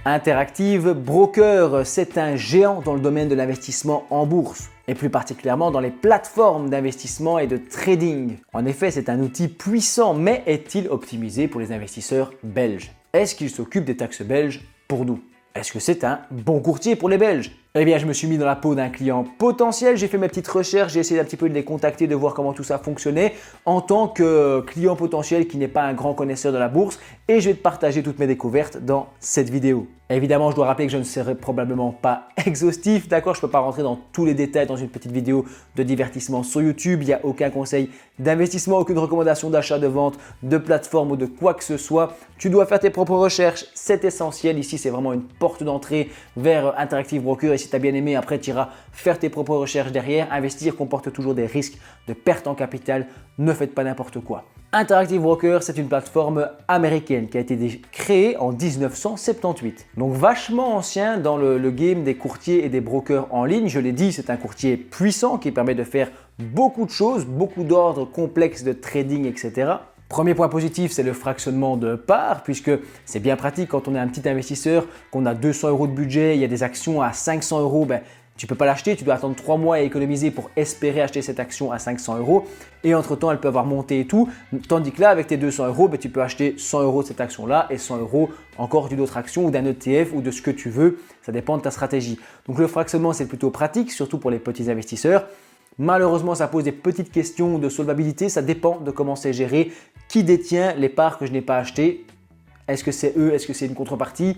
Interactive Broker, c'est un géant dans le domaine de l'investissement en bourse et plus particulièrement dans les plateformes d'investissement et de trading. En effet, c'est un outil puissant, mais est-il optimisé pour les investisseurs belges? Est-ce qu'il s'occupe des taxes belges pour nous? Est-ce que c'est un bon courtier pour les Belges? Eh bien, je me suis mis dans la peau d'un client potentiel, j'ai fait mes petites recherches, j'ai essayé un petit peu de les contacter, de voir comment tout ça fonctionnait en tant que client potentiel qui n'est pas un grand connaisseur de la bourse et je vais te partager toutes mes découvertes dans cette vidéo. Évidemment, je dois rappeler que je ne serai probablement pas exhaustif, d'accord? Je ne peux pas rentrer dans tous les détails dans une petite vidéo de divertissement sur YouTube. Il n'y a aucun conseil d'investissement, aucune recommandation d'achat, de vente, de plateforme ou de quoi que ce soit. Tu dois faire tes propres recherches, c'est essentiel. Ici, c'est vraiment une porte d'entrée vers Interactive Broker. Et si tu as bien aimé, après, tu iras faire tes propres recherches derrière. Investir comporte toujours des risques de perte en capital. Ne faites pas n'importe quoi. Interactive Broker, c'est une plateforme américaine qui a été créée en 1978. Donc vachement ancien dans le game des courtiers et des brokers en ligne. Je l'ai dit, c'est un courtier puissant qui permet de faire beaucoup de choses, beaucoup d'ordres complexes de trading, etc. Premier point positif, c'est le fractionnement de parts, puisque c'est bien pratique quand on est un petit investisseur, qu'on a 200 € de budget, il y a des actions à 500 €, tu ne peux pas l'acheter, tu dois attendre 3 mois et économiser pour espérer acheter cette action à 500 €. Et entre-temps, elle peut avoir monté et tout. Tandis que là, avec tes 200 €, tu peux acheter 100 € de cette action-là et 100 € encore d'une autre action ou d'un ETF ou de ce que tu veux. Ça dépend de ta stratégie. Donc le fractionnement, c'est plutôt pratique, surtout pour les petits investisseurs. Malheureusement, ça pose des petites questions de solvabilité. Ça dépend de comment c'est géré. Qui détient les parts que je n'ai pas achetées? Est-ce que c'est eux? Est-ce que c'est une contrepartie?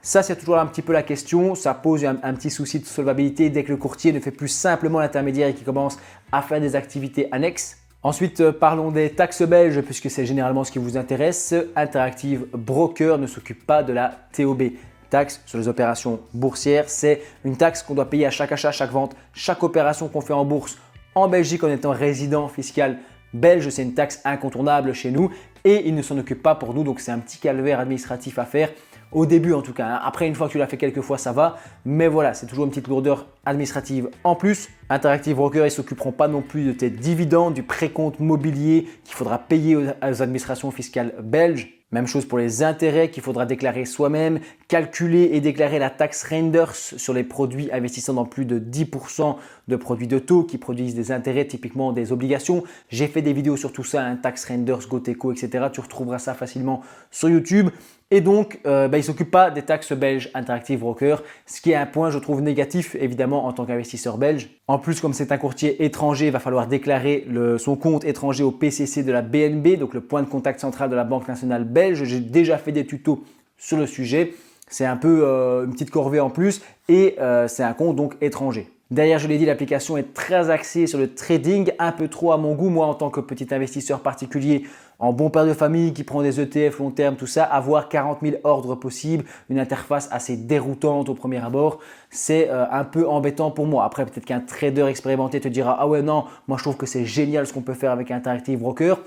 Ça, c'est toujours un petit peu la question. Ça pose un petit souci de solvabilité dès que le courtier ne fait plus simplement l'intermédiaire et qu'il commence à faire des activités annexes. Ensuite, parlons des taxes belges puisque c'est généralement ce qui vous intéresse. Interactive Broker ne s'occupe pas de la TOB. Taxe sur les opérations boursières, c'est une taxe qu'on doit payer à chaque achat, chaque vente, chaque opération qu'on fait en bourse en Belgique en étant résident fiscal belge. C'est une taxe incontournable chez nous et il ne s'en occupe pas pour nous. Donc, c'est un petit calvaire administratif à faire. Au début en tout cas, après une fois que tu l'as fait quelques fois ça va, mais voilà, c'est toujours une petite lourdeur administrative. En plus, Interactive Broker, ils ne s'occuperont pas non plus de tes dividendes, du précompte mobilier qu'il faudra payer aux administrations fiscales belges. Même chose pour les intérêts qu'il faudra déclarer soi-même, calculer et déclarer la taxe Renders sur les produits investissant dans plus de 10% de produits de taux qui produisent des intérêts, typiquement des obligations. J'ai fait des vidéos sur tout ça, tax Renders, Goteco, etc. Tu retrouveras ça facilement sur YouTube. Et donc, il ne s'occupe pas des taxes belges Interactive Broker, ce qui est un point, je trouve, négatif, évidemment, en tant qu'investisseur belge. En plus, comme c'est un courtier étranger, il va falloir déclarer son compte étranger au PCC de la BNB, donc le point de contact central de la Banque nationale belge. J'ai déjà fait des tutos sur le sujet. C'est un peu une petite corvée en plus et c'est un compte donc étranger. Derrière, je l'ai dit, l'application est très axée sur le trading, un peu trop à mon goût. Moi, en tant que petit investisseur particulier, en bon père de famille qui prend des ETF long terme, tout ça, avoir 40 000 ordres possibles, une interface assez déroutante au premier abord, c'est un peu embêtant pour moi. Après, peut-être qu'un trader expérimenté te dira « Ah ouais, non, moi je trouve que c'est génial ce qu'on peut faire avec Interactive Broker. »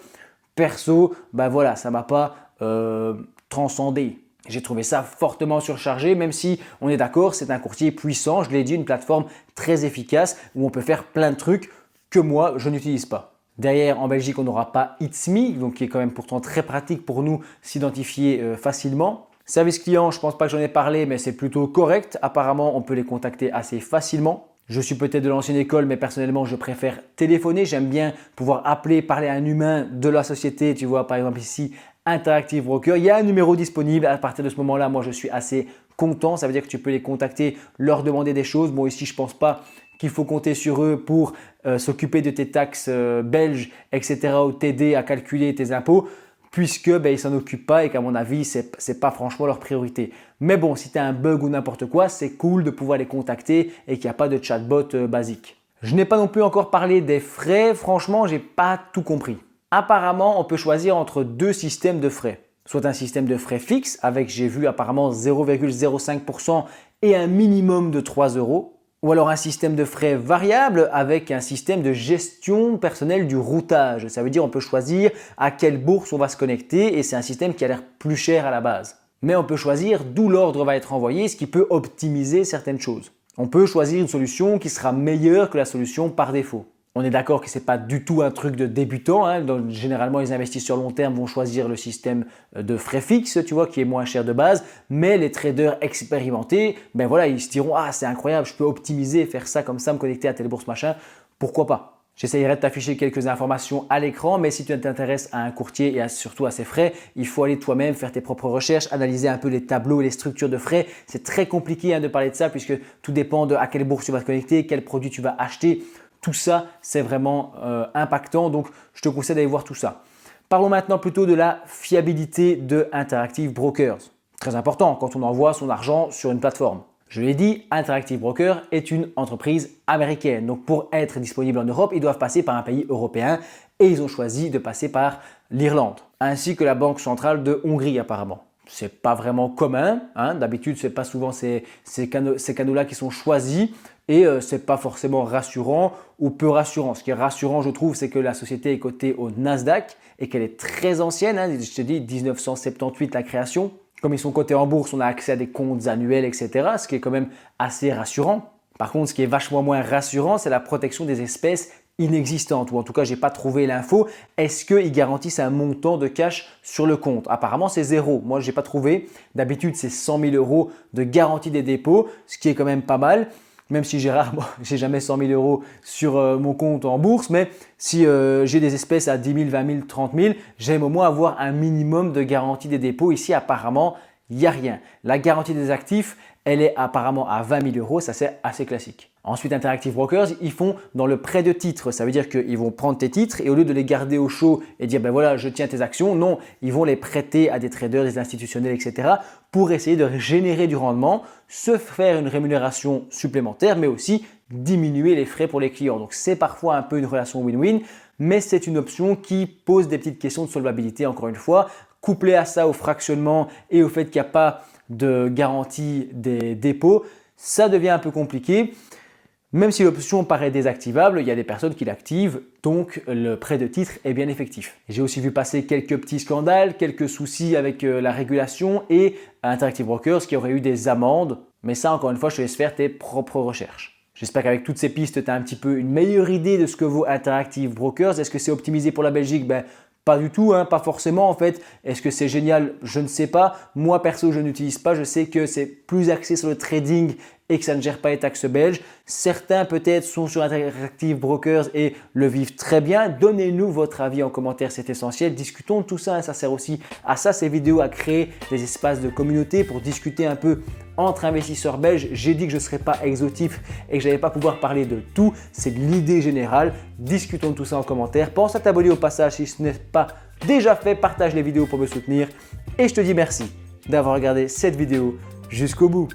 Perso, voilà, ça ne m'a pas transcendé. J'ai trouvé ça fortement surchargé, même si on est d'accord, c'est un courtier puissant. Je l'ai dit, une plateforme très efficace où on peut faire plein de trucs que moi, je n'utilise pas. Derrière, en Belgique, on n'aura pas It's Me, donc qui est quand même pourtant très pratique pour nous s'identifier facilement. Service client, je ne pense pas que j'en ai parlé, mais c'est plutôt correct. Apparemment, on peut les contacter assez facilement. Je suis peut-être de l'ancienne école, mais personnellement, je préfère téléphoner. J'aime bien pouvoir appeler, parler à un humain de la société. Tu vois, par exemple ici, Interactive Broker. Il y a un numéro disponible. À partir de ce moment-là, moi, je suis assez content. Ça veut dire que tu peux les contacter, leur demander des choses. Bon, ici, je ne pense pas qu'il faut compter sur eux pour s'occuper de tes taxes belges, etc. ou t'aider à calculer tes impôts, puisque ils ne s'en occupent pas et qu'à mon avis, ce n'est pas franchement leur priorité. Mais bon, si tu as un bug ou n'importe quoi, c'est cool de pouvoir les contacter et qu'il n'y a pas de chatbot basique. Je n'ai pas non plus encore parlé des frais. Franchement, je n'ai pas tout compris. Apparemment, on peut choisir entre deux systèmes de frais. Soit un système de frais fixe avec, j'ai vu apparemment 0,05% et un minimum de 3 €. Ou alors un système de frais variable avec un système de gestion personnelle du routage. Ça veut dire on peut choisir à quelle bourse on va se connecter et c'est un système qui a l'air plus cher à la base. Mais on peut choisir d'où l'ordre va être envoyé, ce qui peut optimiser certaines choses. On peut choisir une solution qui sera meilleure que la solution par défaut. On est d'accord que ce n'est pas du tout un truc de débutant, hein. Donc, généralement, les investisseurs long terme vont choisir le système de frais fixes, tu vois, qui est moins cher de base. Mais les traders expérimentés, ben voilà, ils se diront « Ah, c'est incroyable, je peux optimiser, faire ça comme ça, me connecter à telle bourse, machin. Pourquoi pas ?» J'essayerai de t'afficher quelques informations à l'écran, mais si tu t'intéresses à un courtier et surtout à ses frais, il faut aller toi-même faire tes propres recherches, analyser un peu les tableaux et les structures de frais. C'est très compliqué de parler de ça puisque tout dépend de à quelle bourse tu vas te connecter, quel produit tu vas acheter. Tout ça, c'est vraiment impactant, donc je te conseille d'aller voir tout ça. Parlons maintenant plutôt de la fiabilité de Interactive Brokers. Très important quand on envoie son argent sur une plateforme. Je l'ai dit, Interactive Brokers est une entreprise américaine. Donc pour être disponible en Europe, ils doivent passer par un pays européen et ils ont choisi de passer par l'Irlande, ainsi que la Banque centrale de Hongrie apparemment. C'est pas vraiment commun, hein. D'habitude c'est pas souvent ces canaux-là qui sont choisis et c'est pas forcément rassurant ou peu rassurant. Ce qui est rassurant je trouve c'est que la société est cotée au Nasdaq et qu'elle est très ancienne, hein. Je te dis 1978 la création. Comme ils sont cotés en bourse, on a accès à des comptes annuels, etc. Ce qui est quand même assez rassurant. Par contre, ce qui est vachement moins rassurant, c'est la protection des espèces inexistantes. Ou en tout cas, je n'ai pas trouvé l'info. Est-ce qu'ils garantissent un montant de cash sur le compte? Apparemment, c'est 0. Moi, je n'ai pas trouvé. D'habitude, c'est 100 000 € de garantie des dépôts, ce qui est quand même pas mal. Même si j'ai jamais 100 000 € sur mon compte en bourse, mais si j'ai des espèces à 10 000, 20 000, 30 000, j'aime au moins avoir un minimum de garantie des dépôts. Ici, apparemment, il n'y a rien. La garantie des actifs, elle est apparemment à 20 000 €, ça c'est assez classique. Ensuite, Interactive Brokers, ils font dans le prêt de titres. Ça veut dire qu'ils vont prendre tes titres et au lieu de les garder au chaud et dire ben voilà, je tiens tes actions, non, ils vont les prêter à des traders, des institutionnels, etc. pour essayer de générer du rendement, se faire une rémunération supplémentaire, mais aussi diminuer les frais pour les clients. Donc, c'est parfois un peu une relation win-win, mais c'est une option qui pose des petites questions de solvabilité, encore une fois, couplé à ça au fractionnement et au fait qu'il n'y a pas de garantie des dépôts, ça devient un peu compliqué. Même si l'option paraît désactivable, il y a des personnes qui l'activent, donc le prêt de titre est bien effectif. J'ai aussi vu passer quelques petits scandales, quelques soucis avec la régulation et Interactive Brokers qui aurait eu des amendes. Mais ça, encore une fois, je te laisse faire tes propres recherches. J'espère qu'avec toutes ces pistes, tu as un petit peu une meilleure idée de ce que vaut Interactive Brokers. Est-ce que c'est optimisé pour la Belgique? Pas du tout, hein, pas forcément en fait. Est-ce que c'est génial? Je ne sais pas. Moi perso, je n'utilise pas. Je sais que c'est plus axé sur le trading et que ça ne gère pas les taxes belges. Certains peut-être sont sur Interactive Brokers et le vivent très bien. Donnez-nous votre avis en commentaire, c'est essentiel. Discutons de tout ça, hein. Ça sert aussi à ça, ces vidéos, à créer des espaces de communauté pour discuter un peu entre investisseurs belges. J'ai dit que je ne serais pas exhaustif et que je n'allais pas pouvoir parler de tout. C'est l'idée générale. Discutons de tout ça en commentaire. Pense à t'abonner au passage si ce n'est pas déjà fait. Partage les vidéos pour me soutenir. Et je te dis merci d'avoir regardé cette vidéo jusqu'au bout.